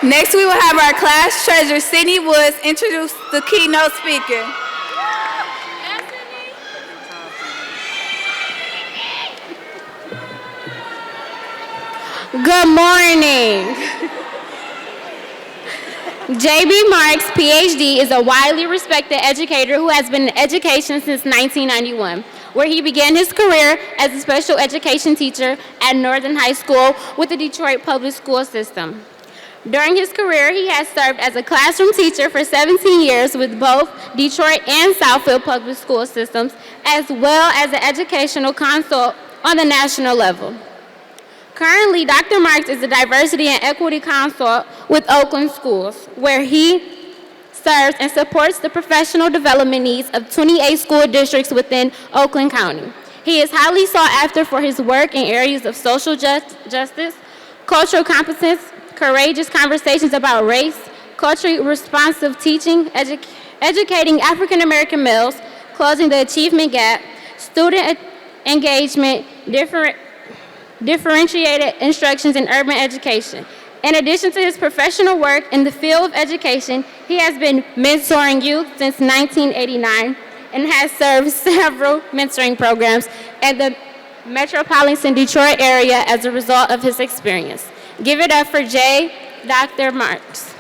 Next, we will have our class treasurer, Chene Woods, introduce the keynote speaker. Good morning. J.B. Marks, PhD, is a widely respected educator who has been in education since 1991, where he began his career as a special education teacher at Northern High School with the Detroit Public School System. During his career, he has served as a classroom teacher for 17 years with both Detroit and Southfield Public School Systems, as well as an educational consult on the national level. Currently, Dr. Marks is a diversity and equity consult with Oakland Schools, where he serves and supports the professional development needs of 28 school districts within Oakland County. He is highly sought after for his work in areas of social justice, cultural competence, courageous conversations about race, culturally responsive teaching, educating African American males, closing the achievement gap, student engagement, differentiated instructions in urban education. In addition to his professional work in the field of education, he has been mentoring youth since 1989 and has served several mentoring programs in the metropolitan Detroit area as a result of his experience. Give it up for Dr. Marks.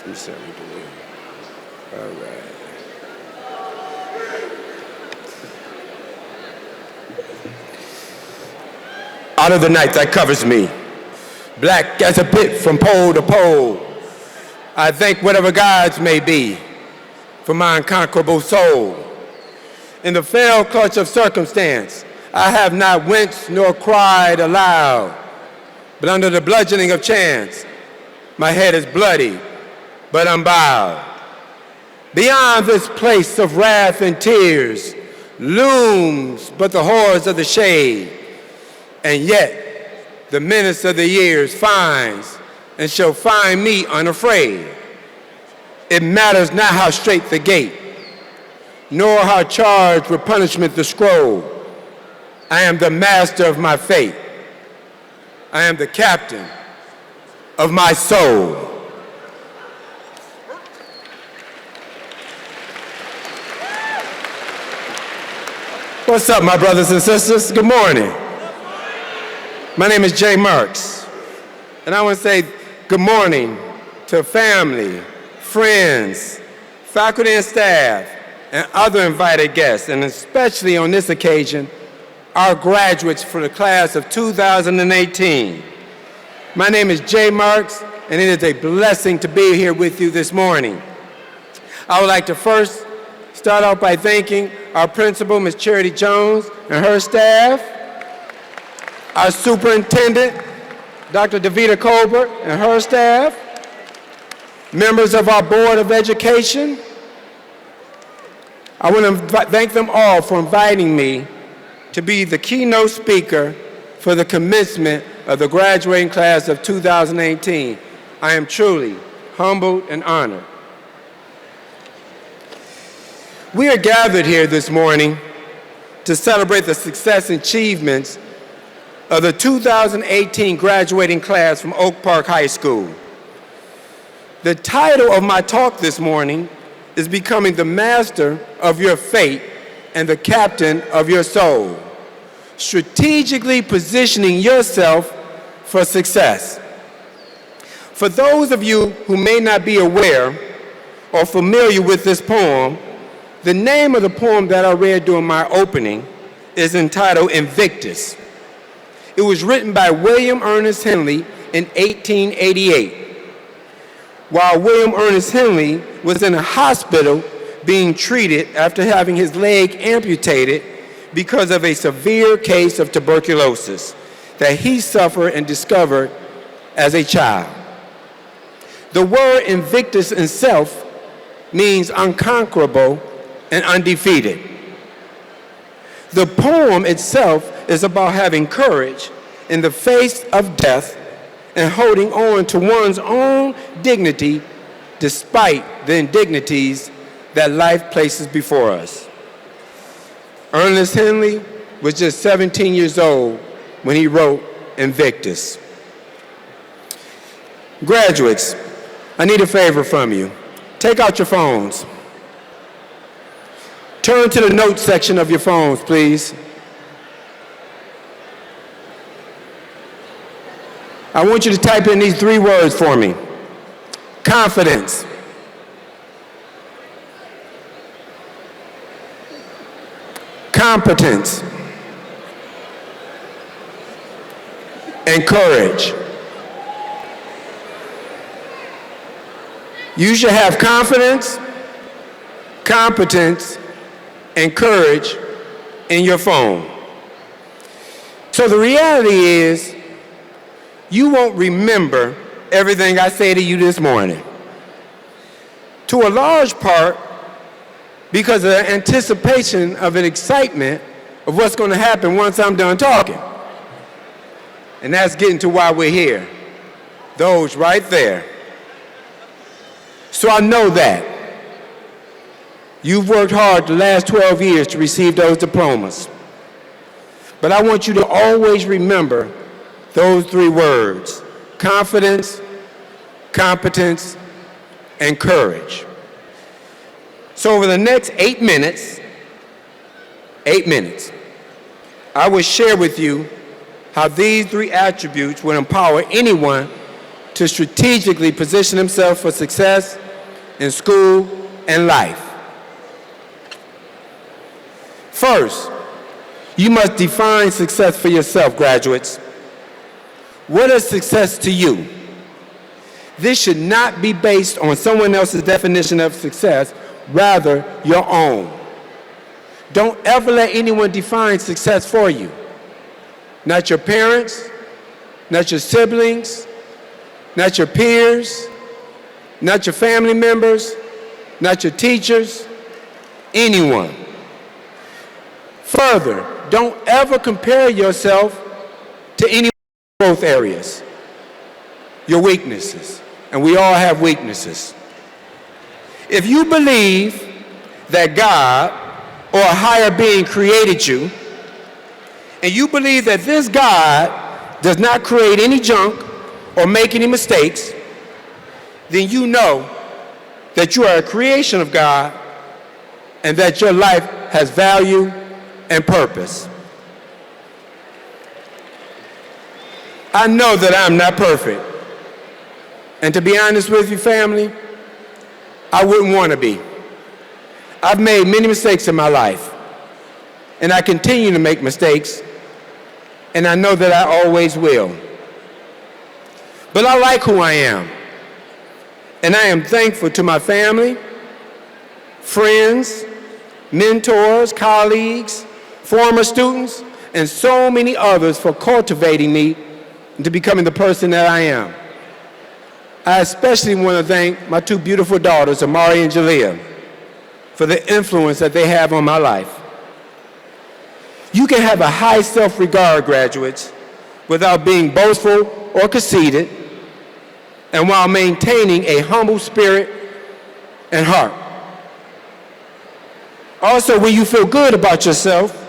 You certainly do. All right. Out of the night that covers me, black as a pit from pole to pole, I thank whatever gods may be for my unconquerable soul. In the fell clutch of circumstance, I have not winced nor cried aloud, but under the bludgeoning of chance, my head is bloody, but unbowed. Beyond this place of wrath and tears looms but the horrors of the shade, and yet the menace of the years finds and shall find me unafraid. It matters not how straight the gate, nor how charged with punishment the scroll. I am the master of my fate. I am the captain of my soul. What's up, my brothers and sisters? Good morning. My name is Jay Marks, and I want to say good morning to family, friends, faculty and staff, and other invited guests, and especially on this occasion, our graduates for the class of 2018. My name is Jay Marks, and it is a blessing to be here with you this morning. I would like to first start off by thanking our principal, Ms. Charity Jones, and her staff, our superintendent, Dr. Davita Colbert, and her staff, members of our Board of Education. I want to thank them all for inviting me to be the keynote speaker for the commencement of the graduating class of 2018. I am truly humbled and honored. We are gathered here this morning to celebrate the success and achievements of the 2018 graduating class from Oak Park High School. The title of my talk this morning is Becoming the Master of Your Fate and the Captain of Your Soul, strategically positioning yourself for success. For those of you who may not be aware or familiar with this poem, the name of the poem that I read during my opening is entitled Invictus. It was written by William Ernest Henley in 1888. While William Ernest Henley was in a hospital being treated after having his leg amputated because of a severe case of tuberculosis that he suffered and discovered as a child. The word Invictus itself means unconquerable and undefeated. The poem itself is about having courage in the face of death and holding on to one's own dignity despite the indignities that life places before us. Ernest Henley was just 17 years old when he wrote Invictus. Graduates, I need a favor from you. Take out your phones. Turn to the notes section of your phones, please. I want you to type in these 3 words for me. Confidence. Competence. And courage. You should have confidence, competence, and courage in your phone. So the reality is, you won't remember everything I say to you this morning. To a large part, because of the anticipation of an excitement of what's going to happen once I'm done talking. And that's getting to why we're here. Those right there. So I know that. You've worked hard the last 12 years to receive those diplomas. But I want you to always remember those 3 words: confidence, competence, and courage. So over the next 8 minutes, I will share with you how these 3 attributes will empower anyone to strategically position himself for success in school and life. First, you must define success for yourself, graduates. What is success to you? This should not be based on someone else's definition of success, rather your own. Don't ever let anyone define success for you. Not your parents, not your siblings, not your peers, not your family members, not your teachers, anyone. Further, don't ever compare yourself to any growth areas, your weaknesses, and we all have weaknesses. If you believe that God or a higher being created you, and you believe that this God does not create any junk or make any mistakes, then you know that you are a creation of God and that your life has value and purpose. I know that I'm not perfect. And to be honest with you, family, I wouldn't want to be. I've made many mistakes in my life, and I continue to make mistakes, and I know that I always will. But I like who I am, and I am thankful to my family, friends, mentors, colleagues, former students, and so many others for cultivating me into becoming the person that I am. I especially want to thank my 2 beautiful daughters, Amari and Jalea, for the influence that they have on my life. You can have a high self-regard, graduates, without being boastful or conceited, and while maintaining a humble spirit and heart. Also, when you feel good about yourself,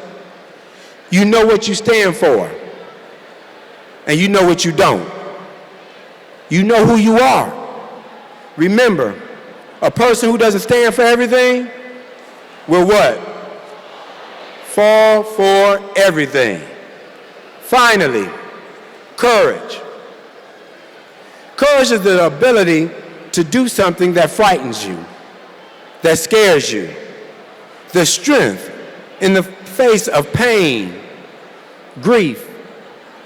you know what you stand for, and you know what you don't. You know who you are. Remember, a person who doesn't stand for everything will what? Fall for everything. Finally, courage. Courage is the ability to do something that frightens you, that scares you. The strength in the face of pain, grief,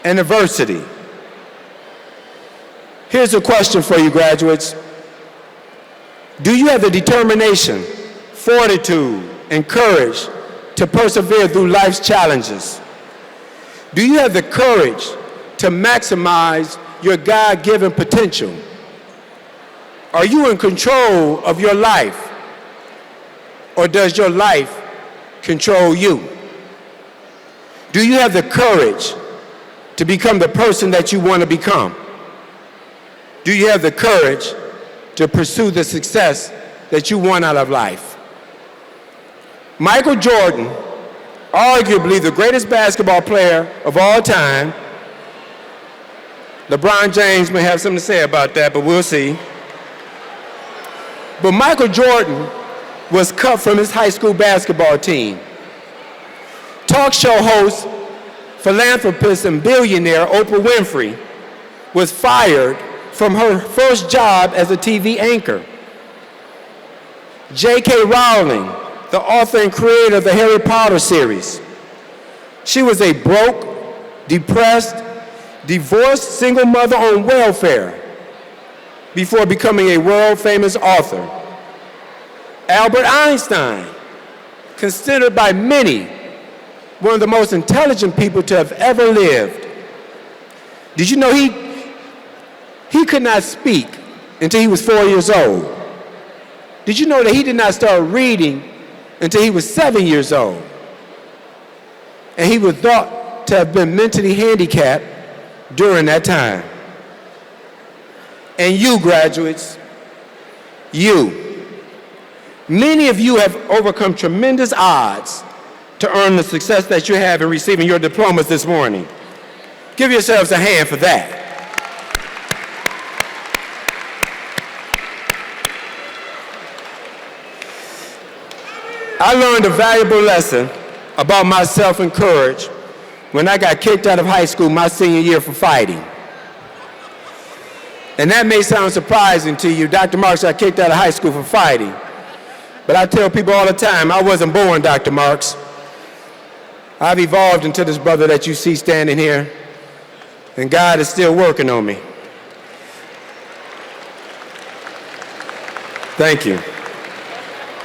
and adversity. Here's a question for you, graduates. Do you have the determination, fortitude, and courage to persevere through life's challenges? Do you have the courage to maximize your God-given potential? Are you in control of your life, or does your life control you? Do you have the courage to become the person that you want to become? Do you have the courage to pursue the success that you want out of life? Michael Jordan, arguably the greatest basketball player of all time. LeBron James may have something to say about that, but we'll see. But Michael Jordan was cut from his high school basketball team. Talk show host, philanthropist, and billionaire Oprah Winfrey was fired from her first job as a TV anchor. J.K. Rowling, the author and creator of the Harry Potter series, she was a broke, depressed, divorced single mother on welfare before becoming a world-famous author. Albert Einstein, considered by many one of the most intelligent people to have ever lived. Did you know he could not speak until he was 4 years old? Did you know that he did not start reading until he was 7 years old? And he was thought to have been mentally handicapped during that time. And you, graduates, you, many of you have overcome tremendous odds to earn the success that you have in receiving your diplomas this morning. Give yourselves a hand for that. I learned a valuable lesson about myself and courage when I got kicked out of high school my senior year for fighting. And that may sound surprising to you. Dr. Marks got kicked out of high school for fighting. But I tell people all the time, I wasn't born Dr. Marks. I've evolved into this brother that you see standing here, and God is still working on me. Thank you.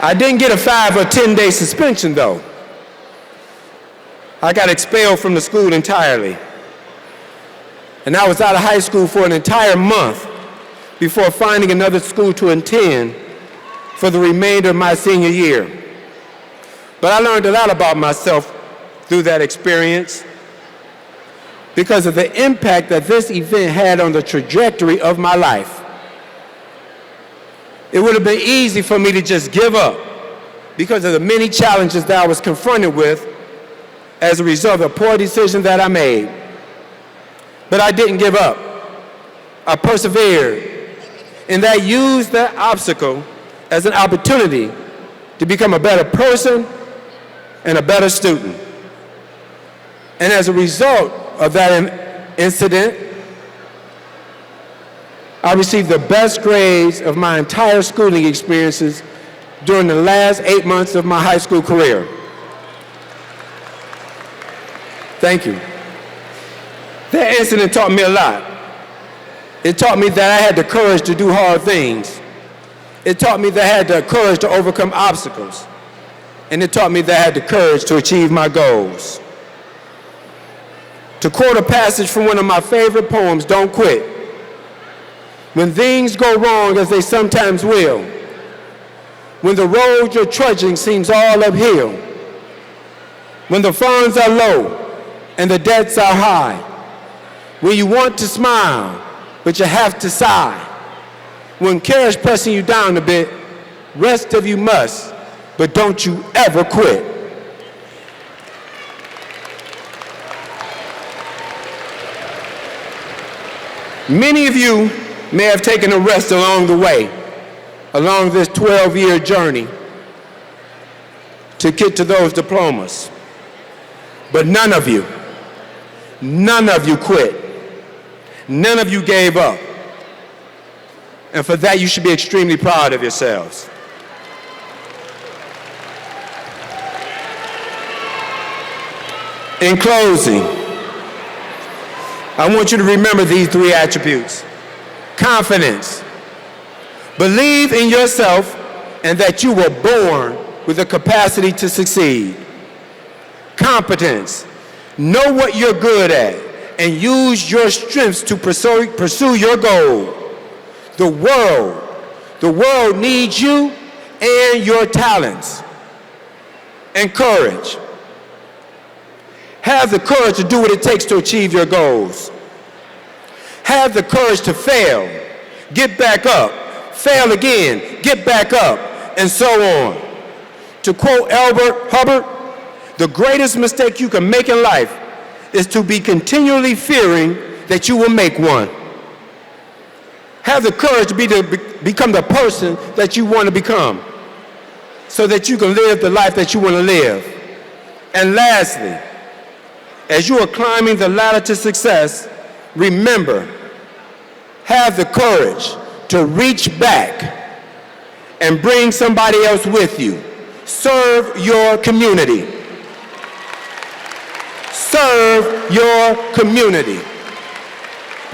I didn't get a 5 or 10-day suspension, though. I got expelled from the school entirely. And I was out of high school for an entire month before finding another school to attend for the remainder of my senior year. But I learned a lot about myself through that experience because of the impact that this event had on the trajectory of my life. It would have been easy for me to just give up because of the many challenges that I was confronted with as a result of poor decisions that I made. But I didn't give up. I persevered, and that used that obstacle as an opportunity to become a better person and a better student. And as a result of that incident, I received the best grades of my entire schooling experiences during the last 8 months of my high school career. Thank you. That incident taught me a lot. It taught me that I had the courage to do hard things. It taught me that I had the courage to overcome obstacles. And it taught me that I had the courage to achieve my goals. To quote a passage from one of my favorite poems, "Don't quit. When things go wrong, as they sometimes will, when the road you're trudging seems all uphill, when the funds are low and the debts are high, when you want to smile, but you have to sigh, when care is pressing you down a bit, rest if you must, but don't you ever quit." Many of you may have taken a rest along the way, along this 12-year journey to get to those diplomas. But none of you quit. None of you gave up. And for that, you should be extremely proud of yourselves. In closing, I want you to remember these 3 attributes. Confidence. Believe in yourself and that you were born with the capacity to succeed. Competence. Know what you're good at and use your strengths to pursue your goal. The world needs you and your talents. And courage. Have the courage to do what it takes to achieve your goals. Have the courage to fail, get back up, fail again, get back up, and so on. To quote Albert Hubbard, the greatest mistake you can make in life is to be continually fearing that you will make one. Have the courage to become the person that you want to become so that you can live the life that you want to live. And lastly, as you are climbing the ladder to success, remember, have the courage to reach back and bring somebody else with you. Serve your community. Serve your community.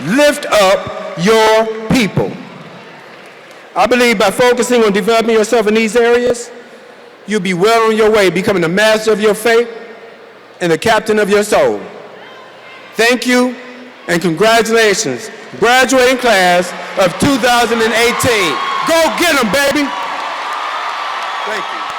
Lift up your people. I believe by focusing on developing yourself in these areas, you'll be well on your way becoming the master of your fate and the captain of your soul. Thank you and congratulations, graduating class of 2018. Go get them, baby. Thank you.